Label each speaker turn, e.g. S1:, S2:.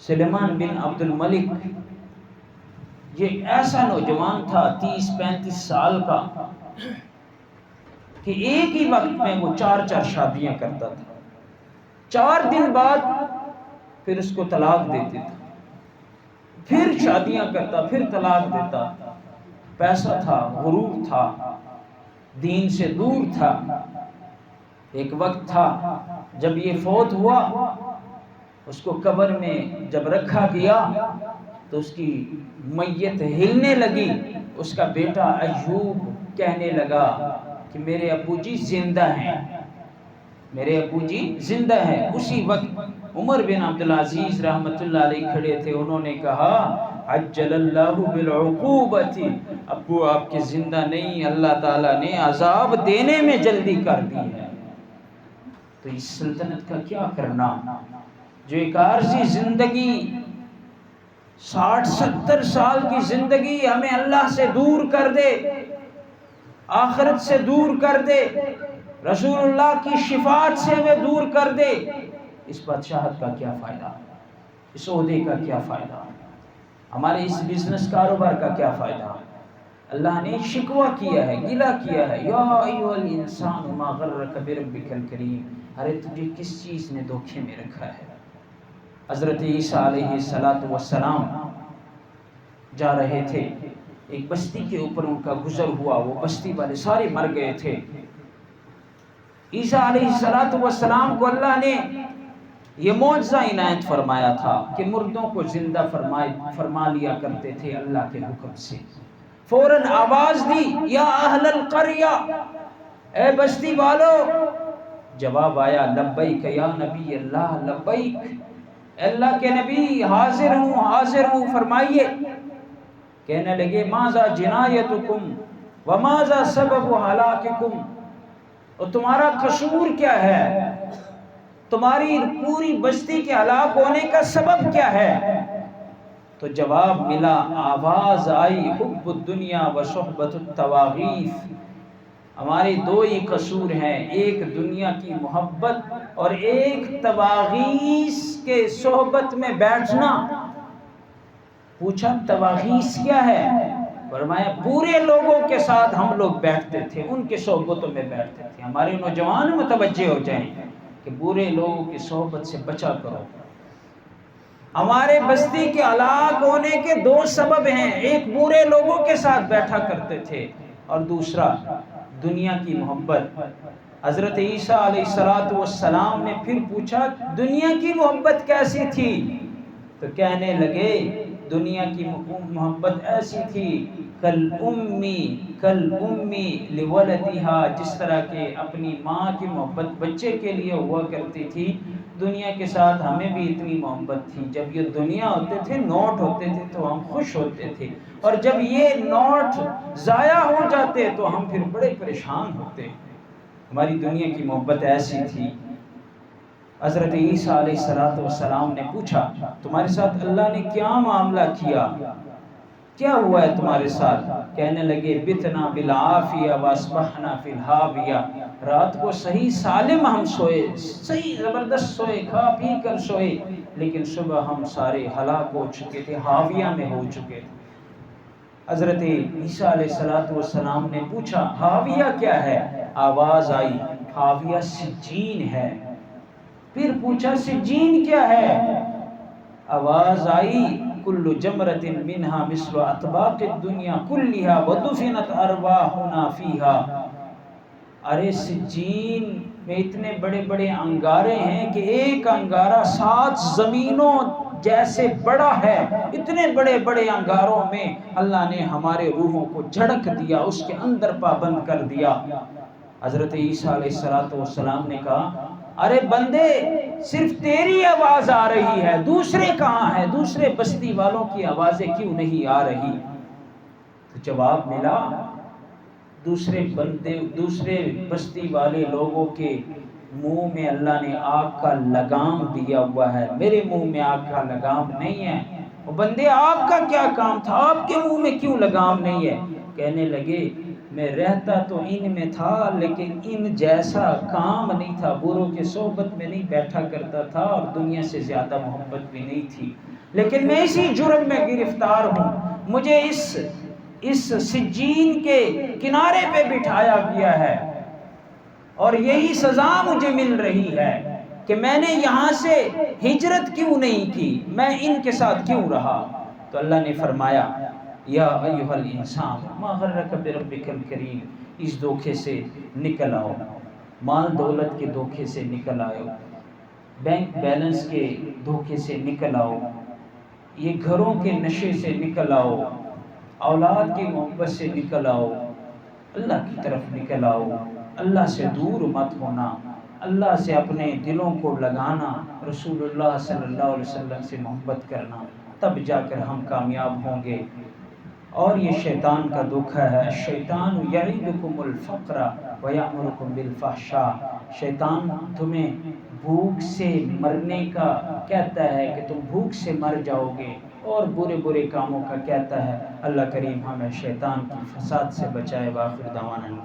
S1: سلیمان بن عبد الملک یہ ایسا نوجوان تھا 30-35 سال کا کہ ایک ہی وقت میں وہ 4 شادیاں کرتا تھا. 4 دن بعد پھر اس کو طلاق دیتے تھا، پھر شادیاں کرتا، پھر طلاق دیتا. پیسہ تھا، غرور تھا، دین سے دور تھا. ایک وقت تھا جب یہ فوت ہوا، اس کو قبر میں جب رکھا گیا تو اس کی میت ہلنے لگی. اس کا بیٹا ایوب کہنے لگا کہ میرے ابو جی زندہ ہیں، میرے ابو جی زندہ ہیں. اسی وقت عمر بن عبدالعزیز رحمت اللہ علیہ کھڑے تھے. انہوں نے کہا عجل اللہ بالعقوبۃ، ابو آپ کے زندہ نہیں، اللہ تعالیٰ نے عذاب دینے میں جلدی کر دی ہے. تو اس سلطنت کا کیا کرنا جو ایک عارضی زندگی 60-70 سال کی زندگی ہمیں اللہ سے دور کر دے، آخرت سے دور کر دے، رسول اللہ کی شفاعت سے ہمیں دور کر دے. اس بادشاہت کا کیا فائدہ، اس عہدے کا کیا فائدہ، ہمارے اس بزنس کاروبار کا کیا فائدہ. اللہ نے شکوہ کیا ہے، گلہ کیا ہے، یا ایھا الانسان ما غرک بربک الکریم، ارے تجھے کس چیز نے دھوکے میں رکھا ہے. حضرت عیسیٰ علیہ السلام جا رہے تھے، ایک بستی کے اوپر ان کا گزر ہوا، وہ بستی والے سارے مر گئے تھے. عیسیٰ علیہ السلام کو اللہ نے یہ معجزہ عنایت فرمایا تھا کہ مردوں کو زندہ فرما لیا کرتے تھے اللہ کے حکم سے. فوراً آواز دی یا اہل القریہ، اے بستی والو. جواب آیا لبیک یا نبی اللہ لبیک، اللہ کے نبی حاضر ہوں فرمائیے. کہنے لگے ماذا جنایتکم وماذا سبب ہلاککم، اور تمہارا قصور کیا ہے، تمہاری پوری بستی کے ہلاک ہونے کا سبب کیا ہے. تو جواب ملا، آواز آئی حب الدنیا و صحبت التواغیث، ہمارے 2 ہی قصور ہیں، ایک دنیا کی محبت اور ایک تواغیث کے صحبت میں بیٹھنا. پوچھا تواغیث کیا ہے، فرمایا برے لوگوں کے ساتھ ہم لوگ بیٹھتے تھے، ان کے صحبتوں میں بیٹھتے تھے. ہمارے نوجوان متوجہ ہو جائیں کہ برے لوگوں کی صحبت سے بچا کرو. ہمارے بستی کے ہلاک ہونے کے 2 سبب ہیں، ایک برے لوگوں کے ساتھ بیٹھا کرتے تھے اور دوسرا دنیا کی محبت. حضرت عیسیٰ علیہ السلام نے پھر پوچھا دنیا کی محبت کیسی تھی، تو کہنے لگے دنیا کی محبت ایسی تھی کل امی لولدہا، جس طرح کہ اپنی ماں کی محبت بچے کے لیے ہوا کرتی تھی، دنیا کے ساتھ ہمیں بھی اتنی محبت تھی. جب یہ دنیا ہوتے تھے، نوٹ ہوتے تھے تو ہم خوش ہوتے تھے، اور جب یہ نوٹ ضائع ہو جاتے تو ہم پھر بڑے پریشان ہوتے. ہماری دنیا کی محبت ایسی تھی. حضرت عیسیٰ علیہ السلام نے پوچھا تمہارے ساتھ اللہ نے کیا معاملہ کیا، کیا ہوا ہے تمہارے ساتھ. کہنے لگے بتنا بالعافیہ واصبحنا فی الحاویہ، رات کو صحیح سالم ہم سوئے، صحیح زبردست سوئے، کھا پی کر سوئے، لیکن صبح ہم سارے ہلاک ہو چکے تھے، حاویہ میں ہو چکے تھے. حضرت عیسیٰ علیہ السلام نے پوچھا حاویہ کیا ہے، آواز آئی حاویہ سجین ہے. پھر پوچھا سجین کیا ہے، آواز آئی کل جمرۃ منہا مثل اطباق الدنیا کلھا ودفنت ارواحنا فیہا. ارے سجین میں اتنے بڑے بڑے انگارے ہیں کہ ایک انگارہ 7 زمینوں جیسے بڑا ہے. اتنے بڑے بڑے انگاروں میں اللہ نے ہمارے روحوں کو جھڑک دیا، اس کے اندر پابند کر دیا. حضرت عیسیٰ علیہ السلام نے کہا ارے بندے صرف تیری آواز آ رہی ہے، دوسرے کہاں ہیں، دوسرے بستی والوں کی آوازیں کیوں نہیں آ رہی. تو جواب ملا دوسرے بستی والے لوگوں کے منہ میں اللہ نے آگ کا لگام دیا ہوا ہے، میرے منہ میں آگ کا لگام نہیں ہے. وہ بندے آپ کا کیا کام تھا، آپ کے منہ میں کیوں لگام نہیں ہے. کہنے لگے میں رہتا تو ان میں تھا لیکن ان جیسا کام نہیں تھا، بروں کے صحبت میں نہیں بیٹھا کرتا تھا اور دنیا سے زیادہ محبت بھی نہیں تھی. لیکن میں اسی جرم میں گرفتار ہوں، مجھے اس سجین کے کنارے پہ بٹھایا گیا ہے اور یہی سزا مجھے مل رہی ہے کہ میں نے یہاں سے ہجرت کیوں نہیں کی، میں ان کے ساتھ کیوں رہا۔ تو اللہ نے فرمایا یا ایھا الانسان ما غرک بربک الکریم، اس دھوکے سے نکل آؤ، مال دولت کے دھوکے سے نکل آؤ، بینک بیلنس کے دھوکے سے نکل آؤ، یہ گھروں کے نشے سے نکل آؤ، اولاد کی محبت سے نکل آؤ، اللہ کی طرف نکل آؤ، اللہ سے دور مت ہونا، اللہ سے اپنے دلوں کو لگانا، رسول اللہ صلی اللہ علیہ وسلم سے محبت کرنا، تب جا کر ہم کامیاب ہوں گے۔ اور یہ شیطان کا دھوکہ ہے، الشیطان یعدکم الفقر ویأمرکم بالفحشاء، شیطان تمہیں بھوک سے مرنے کا کہتا ہے کہ تم بھوک سے مر جاؤ گے، اور برے برے کاموں کا کہتا ہے۔ اللہ کریم ہمیں شیطان کی فساد سے بچائے۔ وآخر دعوانا